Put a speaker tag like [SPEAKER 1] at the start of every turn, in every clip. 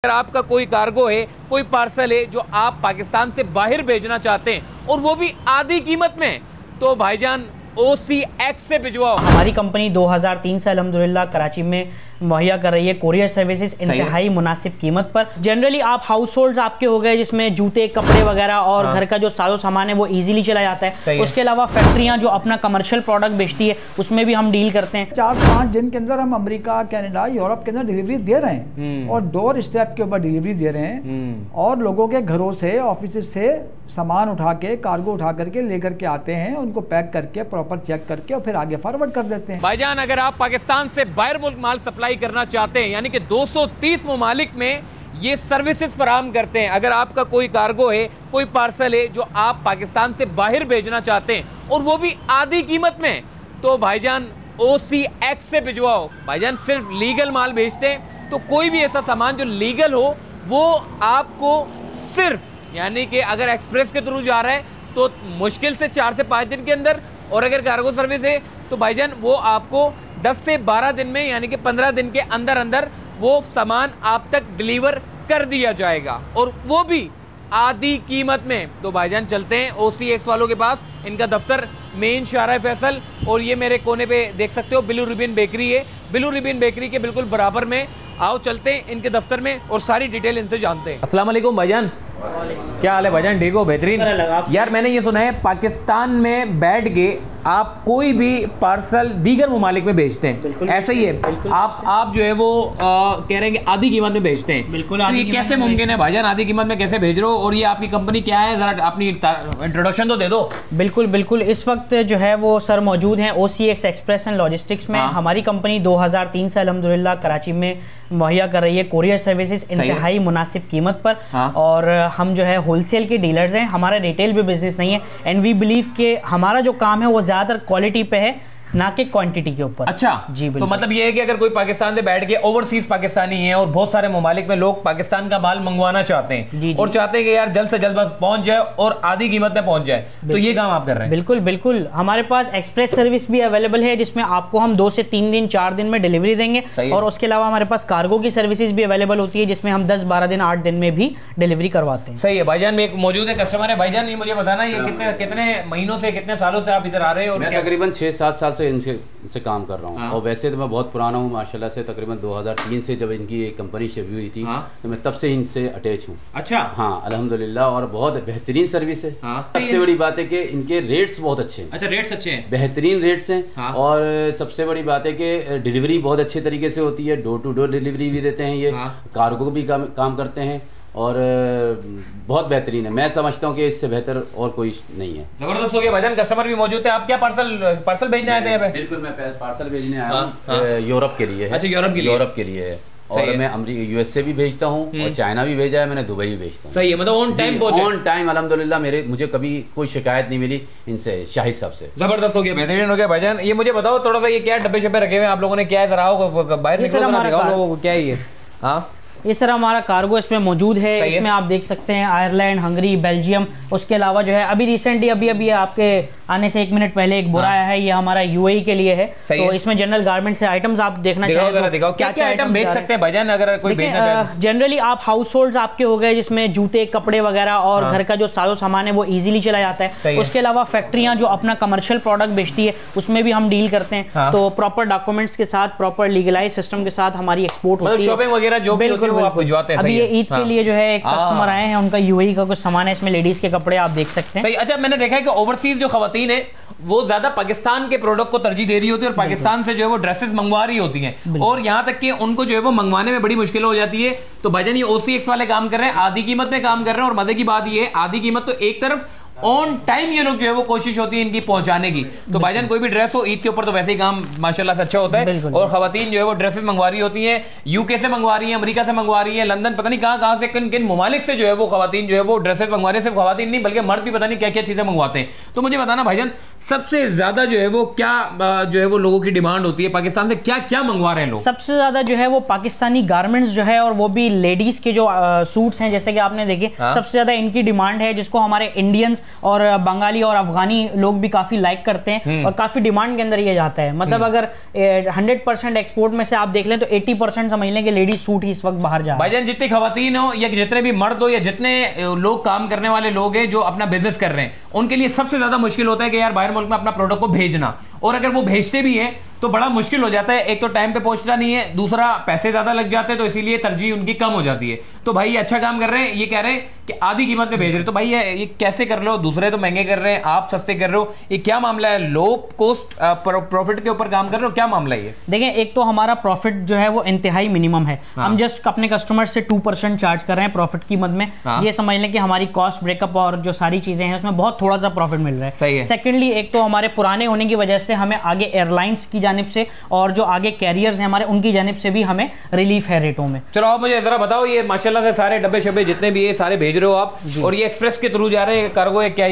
[SPEAKER 1] अगर आपका कोई कार्गो है, कोई पार्सल है जो आप पाकिस्तान से बाहर भेजना चाहते हैं और वो भी आधी कीमत में, तो भाईजान OCX से भिजवाओ।
[SPEAKER 2] हमारी कंपनी 2003 से अल्हम्दुलिल्लाह कराची में मुहैया कर रही है कोरियर सर्विसेज इंतहाई मुनासिब कीमत पर। जनरली आप हाउस होल्ड्स आपके हो गए जिसमें जूते कपड़े वगैरह और घर का जो साजो सामान है वो इजीली चला जाता है। उसके अलावा फैक्ट्रियां जो अपना कमर्शियल प्रोडक्ट बेचती है उसमें भी हम डील करते हैं।
[SPEAKER 3] 4-5 दिन के अंदर हम अमेरिका, कनाडा, यूरोप के अंदर डिलीवरी दे रहे हैं और डोर स्टेप के ऊपर डिलीवरी दे रहे हैं और लोगों के घरों से, ऑफिस से सामान उठा के, कार्गो उठा करके लेकर के आते हैं, उनको पैक करके प्रॉपर चेक करके और फिर आगे फॉरवर्ड कर देते हैं।
[SPEAKER 1] भाईजान अगर आप पाकिस्तान से बाहर मुल्क माल सप्लाई करना चाहते हैं, यानी कि 230 ममालिक में ये सर्विसेज फराहम करते हैं। अगर आपका कोई कार्गो है, कोई पार्सल है जो आप पाकिस्तान से बाहर भेजना चाहते हैं और वो भी आधी कीमत में, तो भाईजान OCX से भिजवाओ। भाईजान सिर्फ लीगल माल भेजते हैं, तो कोई भी ऐसा सामान जो लीगल हो वो आपको सिर्फ, यानी कि अगर एक्सप्रेस के थ्रू जा रहा है तो मुश्किल से 4 से 5 दिन के अंदर, और अगर कार्गो सर्विस है तो भाईजान वो आपको 10 से 12 दिन में, यानी कि 15 दिन के अंदर अंदर वो सामान आप तक डिलीवर कर दिया जाएगा और वो भी आधी कीमत में। तो भाईजान चलते हैं OCX वालों के पास। इनका दफ्तर मेन शाहरा फैसल, और ये मेरे कोने पे देख सकते हो ब्लू रिबन बेकरी है। ब्लू रिबन बेकरी के बिल्कुल बराबर में। आओ चलते हैं इनके दफ्तर में और सारी डिटेल इनसे जानते हैं। अस्सलाम वालेकुम भाईजान, क्या हाल है भाईजान? ठीक हो? बेहतरीन। यार मैंने ये सुना है पाकिस्तान में बैठ के आप कोई भी पार्सल दीगर ममालिक में भेजते हैं, ऐसा ही है? आप जो है वो कह रहे हैं कि आधी कीमत में भेजते हैं।
[SPEAKER 2] बिल्कुल।
[SPEAKER 1] तो ये कैसे मुमकिन है भाईजान? आधी कीमत में कैसे भेज रहे हो? और ये आपकी कंपनी क्या है, जरा अपनी इंट्रोडक्शन तो दे दो।
[SPEAKER 2] बिल्कुल बिल्कुल। इस वक्त जो है वो सर मौजूद हैं OCX एक्सप्रेस एंड लॉजिस्टिक्स में। हमारी कंपनी 2003 से अल्हम्दुलिल्लाह कराची में मुहैया कर रही है कोरियर सर्विसेज इंतहाई मुनासिब कीमत पर। और हम जो है होलसेल के डीलर्स हैं, हमारा रिटेल भी बिजनेस नहीं है। एंड वी बिलीव कि हमारा जो काम है वो ज़्यादातर क्वालिटी पे है, ना कि क्वांटिटी के ऊपर।
[SPEAKER 1] अच्छा
[SPEAKER 2] जी।
[SPEAKER 1] तो मतलब ये है कि अगर कोई पाकिस्तान से बैठ के, ओवरसीज पाकिस्तानी है और बहुत सारे ममालिक में लोग पाकिस्तान का माल मंगवाना चाहते हैं
[SPEAKER 2] जी।
[SPEAKER 1] और चाहते हैं कि यार जल्द से जल्द पहुंच जाए और आधी कीमत में पहुंच जाए, तो ये काम आप कर रहे हैं?
[SPEAKER 2] बिल्कुल बिल्कुल। हमारे पास एक्सप्रेस सर्विस भी अवेलेबल है जिसमें आपको हम 2 से 3 दिन 4 दिन में डिलीवरी देंगे, और उसके अलावा हमारे पास कार्गो की सर्विसेज भी अवेलेबल होती है जिसमें हम 10-12 दिन 8 दिन में भी डिलीवरी करवाते हैं।
[SPEAKER 1] सही है भाईजान। में एक मौजूद है कस्टमर है। भाईजान ये मुझे बताना, ये कितने महीनों से, कितने सालों से आप इधर आ रहे हैं?
[SPEAKER 4] मैं तकरीबन 6-7 साल से इनसे काम कर रहा हूँ। और वैसे तो मैं बहुत पुराना हूँ माशाल्लाह से। तकरीबन 2003 से जब इनकी एक कंपनी शुरू हुई थी तो मैं तब से इनसे अटैच हूँ।
[SPEAKER 1] अच्छा।
[SPEAKER 4] हाँ अल्हम्दुलिल्लाह, और बहुत बेहतरीन सर्विस है। सबसे बड़ी बात है कि इनके रेट्स बहुत अच्छे हैं।
[SPEAKER 1] अच्छा, रेट्स अच्छे हैं?
[SPEAKER 4] बेहतरीन रेट्स हैं। और सबसे बड़ी बात है कि डिलीवरी बहुत अच्छे तरीके से होती है। डोर टू डोर डिलीवरी भी देते हैं, ये कार्गो भी काम करते हैं और बहुत बेहतरीन है। मैं समझता हूँ कि इससे बेहतर और कोई नहीं है। जबरदस्त हो गया भाईजान। कस्टमर भी मौजूद है। आप क्या पार्सल भेजने आए थे यहाँ पे? बिल्कुल, मैं पार्सल भेजने आया हूँ यूरोप के लिए। अच्छा, यूरोप के लिए है। और मैं USA भी भेजता हूँ और चाइना भी भेजा है मैंने, दुबई भी भेजता हूँ।
[SPEAKER 1] सही है, मतलब ऑन टाइम पहुंचे? ऑन
[SPEAKER 4] टाइम अल्हम्दुलिल्लाह। मुझे कभी कोई शिकायत नहीं मिली इनसे, शाहिद साहब से।
[SPEAKER 1] जबरदस्त हो गया, बेहतरीन हो गया भाईजान। ये मुझे बताओ थोड़ा सा, ये क्या डब्बे शब्बे रखे हुए आप लोगों ने, क्या है? जरा बाहर निकलो, क्या है ये? हाँ,
[SPEAKER 2] ये सर हमारा कार्गो इसमें मौजूद है। इसमें आप देख सकते हैं आयरलैंड, हंगरी, बेल्जियम। उसके अलावा जो है अभी रिसेंटली अभी आपके आने से 1 मिनट पहले एक बोरा आया है, ये हमारा UAE के लिए है। तो इसमें जनरल गारमेंट्स से आइटम्स आप देखना चाहें तो
[SPEAKER 1] क्या क्या आइटम बेच सकते हैं भाईजान अगर कोई भेजना चाहे?
[SPEAKER 2] जनरली आप हाउस होल्ड्स आपके हो गए जिसमें जूते कपड़े वगैरह और घर का जो साजो सामान है वो इजीली चला जाता है। उसके अलावा फैक्ट्रियां जो अपना कमर्शियल प्रोडक्ट बेचती है उसमें भी हम डील करते हैं। तो प्रॉपर डॉक्यूमेंट्स के साथ, प्रॉपर लीगलाइज सिस्टम के साथ हमारी एक्सपोर्ट होती है।
[SPEAKER 1] शॉपिंग वगैरह जो भी होती है वो आप भिजवाते हैं?
[SPEAKER 2] अभी ये ईद के लिए जो है एक कस्टमर आए हैं, उनका UAE का कुछ सामान है, इसमें लेडीज के कपड़े आप देख सकते हैं।
[SPEAKER 1] सही। अच्छा, मैंने देखा है कि ओवरसीज जो खवातीन है वो ज्यादा पाकिस्तान के प्रोडक्ट को तरजीह दे रही होती है और पाकिस्तान से जो है वो ड्रेसेस मंगवा रही होती हैं, और यहाँ तक कि उनको जो है वो मंगवाने में बड़ी मुश्किल हो जाती है। तो भाईजान ये OCX वाले काम कर रहे हैं, आधी कीमत में काम कर रहे हैं। और मजे की बात ये है, आधी कीमत तो एक तरफ, ऑन टाइम ये लोग जो है वो कोशिश होती है इनकी पहुंचाने की। तो भाईजान कोई भी ड्रेस हो, ईद के ऊपर तो वैसे ही काम माशाल्लाह से अच्छा होता है। और खवातीन जो है वो ड्रेसेस मंगवा रही होती हैं, UK से मंगवा रही है, अमेरिका से मंगवा रही है, लंदन, पता नहीं कहां से, किन किन ममालिक से जो है वो खवातीन जो है वो ड्रेसेस मंगवा रही है। सिर्फ खवातीन नहीं बल्कि मर्द भी पता नहीं क्या क्या चीजें मंगवाते हैं। तो मुझे बताना भाईजान, सबसे ज्यादा जो है वो क्या जो है वो लोगों की डिमांड होती है पाकिस्तान से, क्या क्या मंगवा रहे हैं लोग?
[SPEAKER 2] सबसे ज्यादा जो है वो पाकिस्तानी गारमेंट्स जो है, और वो भी लेडीज के जो सूट्स हैं, जैसे कि आपने देखे सबसे ज्यादा इनकी डिमांड है, जिसको हमारे इंडियंस और बंगाली और अफगानी लोग भी काफी लाइक करते हैं और काफी डिमांड के अंदर ये जाता है। मतलब अगर 100% एक्सपोर्ट में से आप देख लें तो 80% समझ लें कि लेडीज सूट ही इस वक्त बाहर जा रहे हैं।
[SPEAKER 1] भाईजान जितनी खवातीन हो या जितने भी मर्द हो या जितने लोग काम करने वाले लोग हैं जो अपना बिजनेस कर रहे हैं, उनके लिए सबसे ज्यादा मुश्किल होता है कि यार बाहर मुल्क में अपना प्रोडक्ट को भेजना, और अगर वो भेजते भी हैं तो बड़ा मुश्किल हो जाता है। एक तो टाइम पे पहुंचता नहीं है, दूसरा पैसे ज्यादा लग जाते हैं, तो इसीलिए तरजीह उनकी कम हो जाती है। तो भाई ये अच्छा काम कर रहे हैं, ये कह रहे हैं कि आधी कीमत में भेज रहे, तो भाई ये कैसे कर रहे हो? दूसरे तो महंगे कर रहे हैं, आप सस्ते कर रहे हो, ये क्या मामला है? लो कॉस्ट प्रॉफिट के ऊपर काम कर रहे हो, क्या मामला है ये?
[SPEAKER 2] देखिए, एक तो हमारा प्रॉफिट जो है वो इंतहाई मिनिमम है। हम जस्ट अपने कस्टमर से 2% चार्ज कर रहे हैं प्रॉफिट की मद में। ये समझ लें कि हमारी कॉस्ट ब्रेकअप और जो सारी चीजें हैं उसमें बहुत थोड़ा सा प्रॉफिट मिल रहा है।
[SPEAKER 1] सही है।
[SPEAKER 2] सेकेंडली, एक तो हमारे पुराने होने की वजह से हमें आगे एयरलाइंस की जानिब से और जो आगे कैरियर्स हैं हमारे, उनकी जानिब से भी हमें रिलीफ है रेटों में।
[SPEAKER 1] चलो आप मुझे जरा बताओ, ये माशाल्लाह से सारे डब्बे शब्बे जितने भी ये सारे भेज रहे हो आप, और ये एक्सप्रेस के थ्रू जा रहे हैं कार्गो है, क्या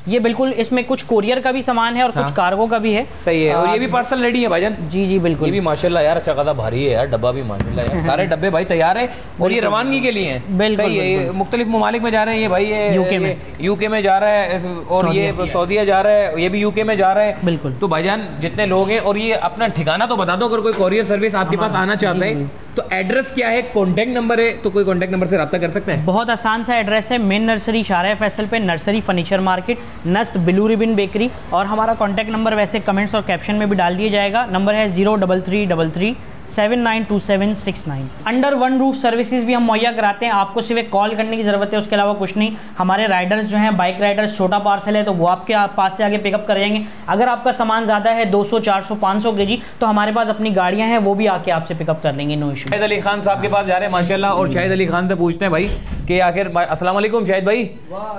[SPEAKER 1] ये
[SPEAKER 2] बिल्कुल, इसमें कुछ कोरियर का भी सामान है और कुछ कार्गो का भी है।
[SPEAKER 1] सही है। और ये भी पार्सल रेडी है भाईजान?
[SPEAKER 2] जी जी बिल्कुल।
[SPEAKER 1] ये भी माशाल्लाह यार अच्छा खासा भारी है यार, डब्बा भी माशाल्लाह यार, सारे डब्बे भाई तैयार है और ये रवानगी के लिए हैं।
[SPEAKER 2] बिल्कुल,
[SPEAKER 1] सही है। मुख्तलिफ ममालिक में जा रहे हैं ये भाई, ये यूके में जा रहा है और ये सऊदीया जा रहा है, ये भी यूके में जा रहा है।
[SPEAKER 2] बिल्कुल।
[SPEAKER 1] तो भाईजान जितने लोग हैं, और ये अपना ठिकाना तो बता दो, अगर कोई कोरियर सर्विस आपके पास आना चाहता है तो एड्रेस क्या है, कॉन्टैक्ट नंबर है, तो कोई कॉन्टैक्ट नंबर से रब्ता कर सकते हैं?
[SPEAKER 2] बहुत आसान सा एड्रेस है, मेन नर्सरी शाहराह फैसल पे, नर्सरी फर्नीचर मार्केट, नस्त ब्लू रिबन बेकरी। और हमारा कॉन्टैक्ट नंबर वैसे कमेंट्स और कैप्शन में भी डाल दिया जाएगा। नंबर है 03333 792769। अंडर वन रूफ सर्विसेज भी हम मुहैया कराते हैं, आपको सिर्फ एक कॉल करने की ज़रूरत है, उसके अलावा कुछ नहीं। हमारे राइडर्स जो हैं, बाइक राइडर्स, छोटा पार्सल है तो वो आपके पास से आगे पिकअप कर जाएंगे। अगर आपका सामान ज़्यादा है 200 400 500 kg, तो हमारे पास अपनी गाड़ियाँ हैं, वो भी आके आपसे पिकअप कर लेंगे, नो इशू।
[SPEAKER 1] शाहिद अली खान साहब के पास जा रहे हैं माशाल्लाह, और शाहिद अली खान से पूछते हैं भाई कि आखिर, अस्सलाम वालेकुम शाहिद भाई।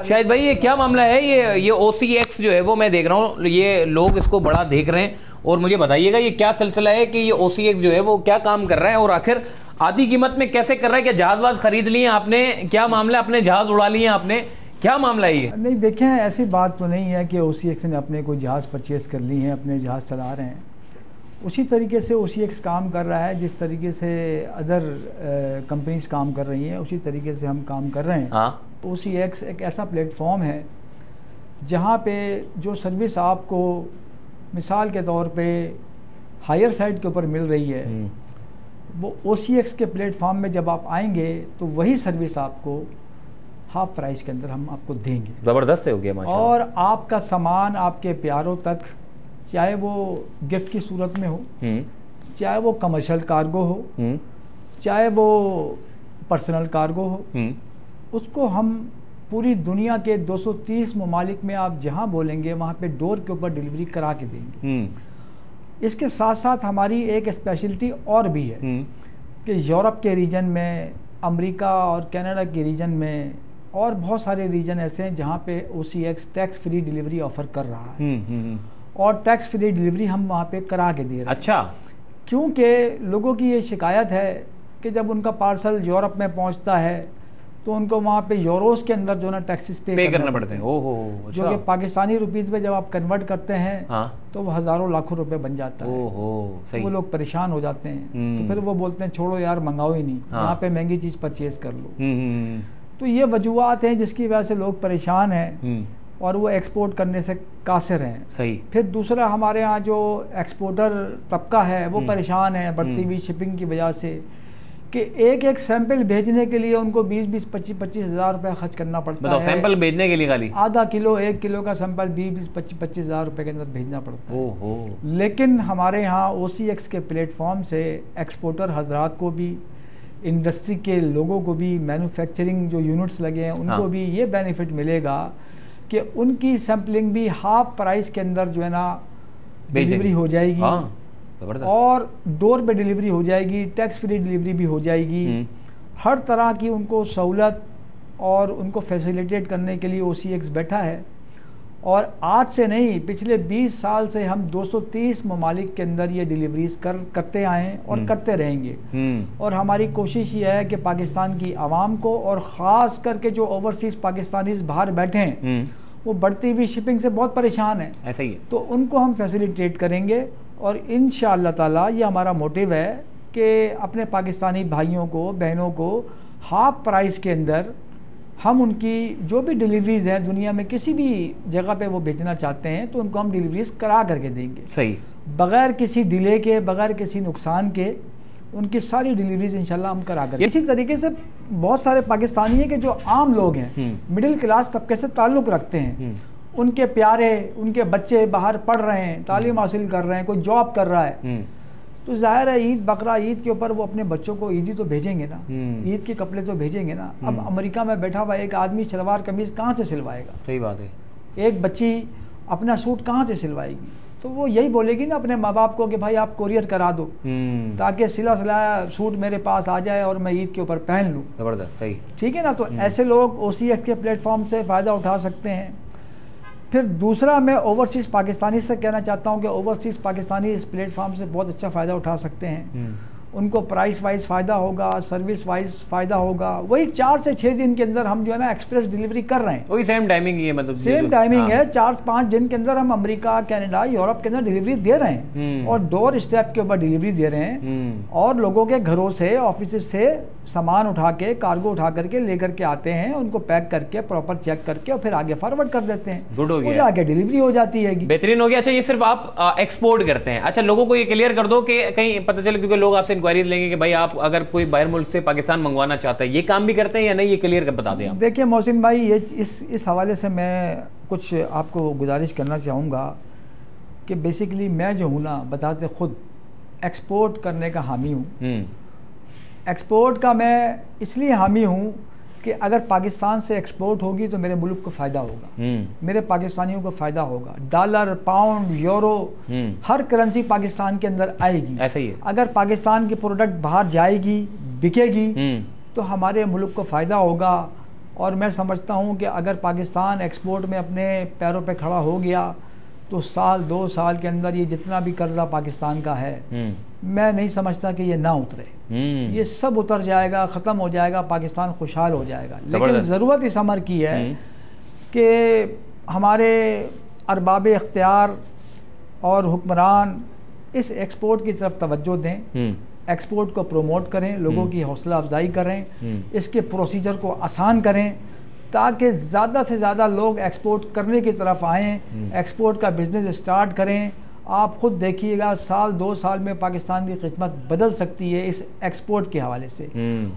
[SPEAKER 1] शाहिद भाई ये क्या मामला है? ये OCX जो है वो मैं देख रहा हूँ, ये लोग इसको बड़ा देख रहे हैं, और मुझे बताइएगा ये क्या सिलसिला है कि ये OCX जो है वो क्या काम कर रहा है, और आखिर आधी कीमत में कैसे कर रहा है? क्या जहाज वाज खरीद लिए आपने? क्या मामला, अपने जहाज उड़ा लिए आपने? क्या मामला है ये?
[SPEAKER 3] नहीं देखें, ऐसी बात तो नहीं है कि OCX ने अपने कोई जहाज़ परचेज़ कर ली हैं, अपने जहाज़ चला रहे हैं। उसी तरीके से OCX काम कर रहा है जिस तरीके से अदर कंपनीज काम कर रही हैं, उसी तरीके से हम काम कर रहे हैं।
[SPEAKER 1] हाँ।
[SPEAKER 3] OCX एक ऐसा प्लेटफॉर्म है जहाँ पे जो सर्विस आपको मिसाल के तौर पे हायर साइड के ऊपर मिल रही है, वो OCX के प्लेटफॉर्म में जब आप आएंगे तो वही सर्विस आपको हाफ प्राइस के अंदर हम आपको देंगे।
[SPEAKER 1] ज़बरदस्त हो गया माशाल्लाह।
[SPEAKER 3] और आपका सामान आपके प्यारों तक, चाहे वो गिफ्ट की सूरत में हो, चाहे वो कमर्शियल कार्गो हो, चाहे वो पर्सनल कार्गो हो, उसको हम पूरी दुनिया के 230 ममालिक में आप जहां बोलेंगे वहां पे डोर के ऊपर डिलीवरी करा के देंगे। इसके साथ साथ हमारी एक स्पेशलिटी और भी है कि यूरोप के रीजन में, अमेरिका और कनाडा के रीजन में, और बहुत सारे रीजन ऐसे हैं जहां पे OCX tax free delivery offer कर रहा है, और टैक्स फ्री डिलीवरी हम वहाँ पे करा के दे रहे हैं।
[SPEAKER 1] अच्छा। क्योंकि
[SPEAKER 3] लोगों की ये शिकायत है कि जब उनका पार्सल यूरोप में पहुँचता है तो उनको वहाँ पे यूरोस के अंदर जो ना टैक्सेस पे करना पड़ते हैं।
[SPEAKER 1] ओहो।
[SPEAKER 3] जो कि पाकिस्तानी रुपीज़ में जब आप कन्वर्ट करते हैं तो वो हज़ारों लाखों रुपए बन जाता है।
[SPEAKER 1] सही।
[SPEAKER 3] वो लोग परेशान हो जाते हैं, तो फिर वो बोलते हैं छोड़ो यार, मंगाओ ही नहीं, यहाँ पे महंगी चीज़ परचेज कर लो। तो ये वजूहत हैं जिसकी वजह से लोग परेशान हैं और वो एक्सपोर्ट करने से कासिर हैं।
[SPEAKER 1] सही।
[SPEAKER 3] फिर दूसरा, हमारे यहाँ जो एक्सपोर्टर तबका है वो परेशान है बढ़ती हुई शिपिंग की वजह से, कि एक एक सैंपल भेजने के लिए उनको 20-20, 25-25 हज़ार रुपये खर्च करना पड़ता है।
[SPEAKER 1] सैंपल भेजने के लिए खाली
[SPEAKER 3] आधा किलो, 1 किलो का सैंपल 20-20, 25-25 हज़ार रुपये के अंदर भेजना पड़ता है।
[SPEAKER 1] ओहो।
[SPEAKER 3] लेकिन हमारे यहाँ OCX के प्लेटफॉर्म से एक्सपोर्टर हजरात को भी, इंडस्ट्री के लोगों को भी, मैन्युफैक्चरिंग जो यूनिट्स लगे हैं उनको भी ये बेनिफिट मिलेगा कि उनकी सैम्पलिंग भी हाफ प्राइस के अंदर जो है ना डिलीवरी हो जाएगी, और डोर पे डिलीवरी हो जाएगी, टैक्स फ्री डिलीवरी भी हो जाएगी। हर तरह की उनको सहूलत और उनको फैसिलिटेट करने के लिए OCX बैठा है। और आज से नहीं, पिछले 20 साल से हम 230 ममालिक के अंदर ये डिलीवरीज करते आए हैं और करते रहेंगे। और हमारी कोशिश ये है कि पाकिस्तान की आवाम को, और ख़ास करके जो ओवरसीज़ पाकिस्तानीज बाहर बैठे हैं, वो बढ़ती हुई शिपिंग से बहुत परेशान है।
[SPEAKER 1] ऐसा ही है।
[SPEAKER 3] तो उनको हम फैसिलिटेट करेंगे, और इंशाअल्लाह ताला ये हमारा मोटिव है कि अपने पाकिस्तानी भाइयों को, बहनों को हाफ प्राइस के अंदर हम उनकी जो भी डिलीवरीज हैं दुनिया में किसी भी जगह पे वो बेचना चाहते हैं तो उनको हम डिलीवरीज करा करके देंगे।
[SPEAKER 1] सही, बगैर
[SPEAKER 3] किसी डिले के, बगैर किसी नुकसान के उनकी सारी डिलीवरीज इंशाल्लाह हम करा कर। इसी तरीके से बहुत सारे पाकिस्तानी हैं कि जो आम लोग हैं, मिडिल क्लास तबके से ताल्लुक़ रखते हैं, उनके प्यारे, उनके बच्चे बाहर पढ़ रहे हैं, तालीम हासिल कर रहे हैं, कोई जॉब कर रहा है, तो जाहिर है ईद, बकरा ईद के ऊपर वो अपने बच्चों को ईदी तो भेजेंगे ना, ईद के कपड़े तो भेजेंगे ना। अब अमेरिका में बैठा हुआ एक आदमी शलवार कमीज कहाँ से सिलवाएगा?
[SPEAKER 1] सही बात है।
[SPEAKER 3] एक बच्ची अपना सूट कहाँ से सिलवाएगी? तो वो यही बोलेगी ना अपने माँ बाप को कि भाई आप कोरियर करा दो ताकि सिला सिलाया सूट मेरे पास आ जाए और मैं ईद के ऊपर पहन लूँ।
[SPEAKER 1] जबरदस्त, सही, ठीक
[SPEAKER 3] है ना। तो ऐसे लोग OCX के प्लेटफॉर्म से फ़ायदा उठा सकते हैं। फिर दूसरा, मैं ओवरसीज़ पाकिस्तानी से कहना चाहता हूँ कि ओवरसीज़ पाकिस्तानी इस प्लेटफॉर्म से बहुत अच्छा फ़ायदा उठा सकते हैं। उनको प्राइस वाइज फ़ायदा होगा, सर्विस वाइज फ़ायदा होगा। वही 4 से 6 दिन के अंदर हम जो है ना एक्सप्रेस डिलीवरी कर रहे हैं।
[SPEAKER 1] वही सेम टाइमिंग ही है, मतलब
[SPEAKER 3] सेम टाइमिंग है। 4-5 दिन के अंदर हम अमेरिका, कनाडा, यूरोप के अंदर डिलीवरी दे रहे हैं और डोर स्टेप के ऊपर डिलीवरी दे रहे हैं और लोगों के घरों से, ऑफिस से सामान उठा के, कार्गो उठा करके लेकर के आते हैं, उनको पैक करके प्रॉपर चेक करके और फिर आगे फॉरवर्ड कर देते हैं।
[SPEAKER 1] गुड हो गया,
[SPEAKER 3] आगे डिलीवरी हो जाती है।
[SPEAKER 1] बेहतरीन हो गया। अच्छा, ये सिर्फ आप एक्सपोर्ट करते हैं? अच्छा, लोगों को ये क्लियर कर दो कि कहीं पता चले, क्योंकि लोग आपसे इंक्वायरीज लेंगे कि भाई आप अगर कोई बाहर मुल्क से पाकिस्तान मंगवाना चाहता है, ये काम भी करते हैं या नहीं, ये क्लियर कर बता दें आप।
[SPEAKER 3] देखिए मोहसिन भाई, ये इस हवाले से मैं कुछ आपको गुजारिश करना चाहूँगा कि बेसिकली मैं जो हूँ ना, बताते खुद एक्सपोर्ट करने का हामी हूँ। एक्सपोर्ट का मैं इसलिए हामी हूँ कि अगर पाकिस्तान से एक्सपोर्ट होगी तो मेरे मुल्क को फ़ायदा होगा, मेरे पाकिस्तानियों को फ़ायदा होगा। डॉलर, पाउंड, यूरो, हर करेंसी पाकिस्तान के अंदर आएगी।
[SPEAKER 1] ऐसा ही है।
[SPEAKER 3] अगर पाकिस्तान की प्रोडक्ट बाहर जाएगी, बिकेगी, तो हमारे मुल्क को फ़ायदा होगा। और मैं समझता हूँ कि अगर पाकिस्तान एक्सपोर्ट में अपने पैरों पे खड़ा हो गया तो 1-2 साल के अंदर ये जितना भी कर्जा पाकिस्तान का है, मैं नहीं समझता कि ये ना उतरे। ये सब उतर जाएगा, ख़त्म हो जाएगा, पाकिस्तान खुशहाल हो जाएगा। लेकिन ज़रूरत इस अमर की है कि हमारे अरबाब इख्तियार और हुक्मरान इस एक्सपोर्ट की तरफ तवज्जो दें, एक्सपोर्ट को प्रमोट करें, लोगों की हौसला अफजाई करें, इसके प्रोसीजर को आसान करें ताकि ज़्यादा से ज़्यादा लोग एक्सपोर्ट करने की तरफ आएँ, एक्सपोर्ट का बिज़नेस स्टार्ट करें। आप खुद देखिएगा 1-2 साल में पाकिस्तान की किस्मत बदल सकती है इस एक्सपोर्ट के हवाले से।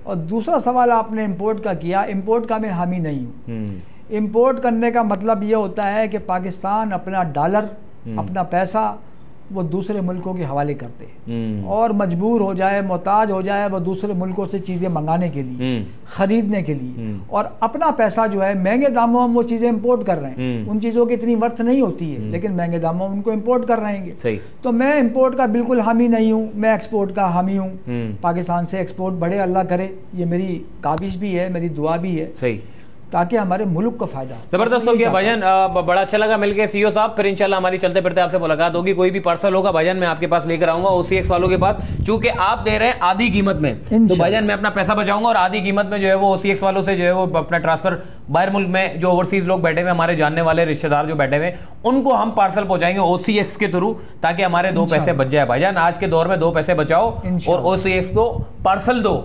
[SPEAKER 3] और दूसरा सवाल आपने इंपोर्ट का किया, इंपोर्ट का मैं हामी नहीं हूँ। इंपोर्ट करने का मतलब ये होता है कि पाकिस्तान अपना डॉलर, अपना पैसा वो दूसरे मुल्कों के हवाले कर दे और मजबूर हो जाए, मोहताज हो जाए वो दूसरे मुल्कों से चीज़ें मंगाने के लिए, ख़रीदने के लिए, और अपना पैसा जो है महंगे दामों में वो चीज़ें इंपोर्ट कर रहे हैं। उन चीज़ों की इतनी वर्थ नहीं होती है, लेकिन महंगे दामों में उनको इंपोर्ट कर रहे हैं। तो मैं इंपोर्ट का बिल्कुल हामी नहीं हूँ, मैं एक्सपोर्ट का हामी हूँ। पाकिस्तान से एक्सपोर्ट बढ़े, अल्लाह करे, ये मेरी काविश भी है, मेरी दुआ भी है, सही, ताकि हमारे मुल्क को फायदा।
[SPEAKER 1] जबरदस्त हो गया भाईजान, बड़ा अच्छा लगा मिलके सीईओ साहब। फिर इंशाल्लाह हमारी चलते फिरते आपसे मुलाकात होगी। कोई भी पार्सल होगा भाईजान मैं आपके पास लेकर आऊंगा OCX वालों के पास, चूंकि आप दे रहे हैं आधी कीमत में, तो भाईजान मैं अपना पैसा बचाऊंगा और आधी कीमत में जो है वो OCX वालों से जो है वो अपना ट्रांसफर बाहर मुल्क में जो ओवरसीज लोग बैठे हुए, हमारे जानने वाले रिश्तेदार जो बैठे हुए, उनको हम पार्सल पहुंचाएंगे OCX के थ्रू, ताकि हमारे 2 पैसे बच जाए। भाईजान आज के दौर में 2 पैसे बचाओ और OCX को पार्सल दो।